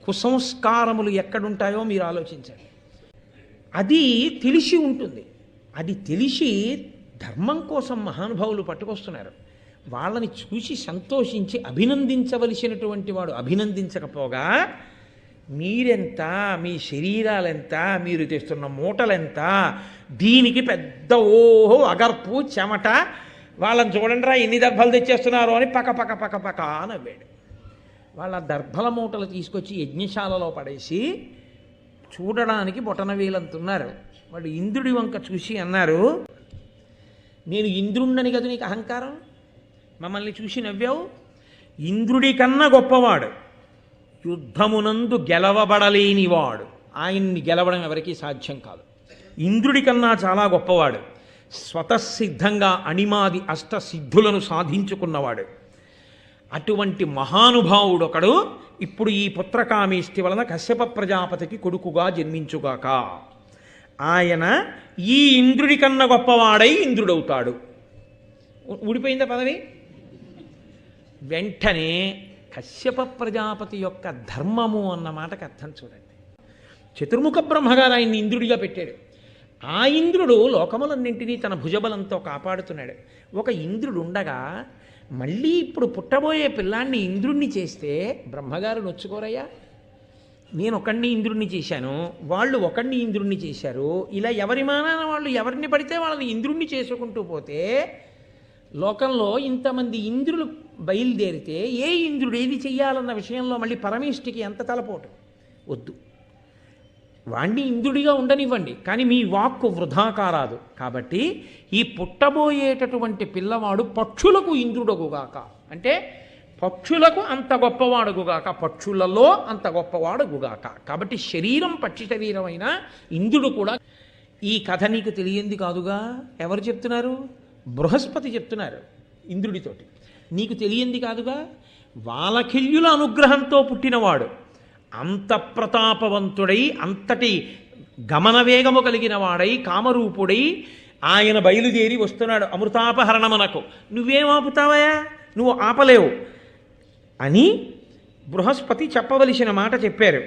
కుసంస్కారములు ఎక్కడుంటాయో మీరు ఆలోచించండి. అది తెలిసి ఉంటుంది. అది తెలిసి ధర్మం కోసం మహానుభావులు పట్టుకొస్తున్నారు. వాళ్ళని చూసి సంతోషించి అభినందించవలసినటువంటి వాడు అభినందించకపోగా మీరెంత, మీ శరీరాలెంత, మీరు తెస్తున్న మూటలెంత, దీనికి పెద్ద ఓహో అగర్పు చెమట, వాళ్ళని చూడండిరా ఎన్ని దర్భలు తెచ్చేస్తున్నారో అని పక్క పక్క పక్క పక్క నవ్వాడు. వాళ్ళ దర్భల మూటలు తీసుకొచ్చి యజ్ఞశాలలో పడేసి చూడడానికి బొటనవేలంతున్నారు. వాళ్ళు ఇంద్రుడి వంక చూసి అన్నారు, నేను ఇంద్రుణ్ణని కదా నీకు అహంకారం, మమ్మల్ని చూసి నవ్వావు. ఇంద్రుడి కన్నా గొప్పవాడు, యుద్ధమునందు గెలవబడలేనివాడు, ఆయన్ని గెలవడం ఎవరికీ సాధ్యం కాదు. ఇంద్రుడి కన్నా చాలా గొప్పవాడు, స్వతసిద్ధంగా అణిమాది అష్టసిద్ధులను సాధించుకున్నవాడు. అటువంటి మహానుభావుడు ఒకడు ఇప్పుడు ఈ పుత్రకామేష్టి వలన కశ్యప ప్రజాపతికి కొడుకుగా జన్మించుగాక. ఆయన ఈ ఇంద్రుడి కన్నా గొప్పవాడై ఇంద్రుడవుతాడు. ఊడిపోయిందా పదవి? వెంటనే కశ్యప ప్రజాపతి యొక్క ధర్మము అన్న మాటకు అర్థం చూడండి. చతుర్ముఖ బ్రహ్మగారు ఆయన్ని ఇంద్రుడిగా పెట్టాడు. ఆ ఇంద్రుడు లోకములన్నింటినీ తన భుజబలంతో కాపాడుతున్నాడు. ఒక ఇంద్రుడు ఉండగా మళ్ళీ ఇప్పుడు పుట్టబోయే పిల్లాన్ని ఇంద్రుణ్ణి చేస్తే బ్రహ్మగారు నొచ్చుకోరయ్యా. నేను ఒకడిని ఇంద్రుణ్ణి చేశాను, వాళ్ళు ఒకడిని ఇంద్రుణ్ణి చేశారు, ఇలా ఎవరి మానాన వాళ్ళు ఎవరిని పడితే వాళ్ళని ఇంద్రుణ్ణి చేసుకుంటూ పోతే లోకంలో ఇంతమంది ఇంద్రులు బయలుదేరితే ఏ ఇంద్రుడు ఏది చెయ్యాలన్న విషయంలో మళ్ళీ పరమేష్ఠికి ఎంత తలపోటు వద్దు. వాణ్ణి ఇంద్రుడిగా ఉండనివ్వండి, కానీ మీ వాక్కు వృధా కారాదు. కాబట్టి ఈ పుట్టబోయేటటువంటి పిల్లవాడు పక్షులకు ఇంద్రుడగుగాక, అంటే పక్షులకు అంత గొప్పవాడుగుగాక, పక్షులలో అంత గొప్పవాడుగుగాక. కాబట్టి శరీరం పక్షి శరీరమైన ఇంద్రుడు కూడా. ఈ కథ నీకు తెలియంది కాదుగా. ఎవరు చెప్తున్నారు? బృహస్పతి చెప్తున్నారు ఇంద్రుడితోటి. నీకు తెలియంది కాదుగా. వాలఖిల్యుల అనుగ్రహంతో పుట్టినవాడు, అంత ప్రతాపవంతుడై, అంతటి గమనవేగము కలిగిన వాడై, కామరూపుడై ఆయన బయలుదేరి వస్తున్నాడు అమృతాపహరణమునకు. నువ్వేం ఆపుతావయా, నువ్వు ఆపలేవు అని బృహస్పతి చెప్పవలసిన మాట చెప్పారు.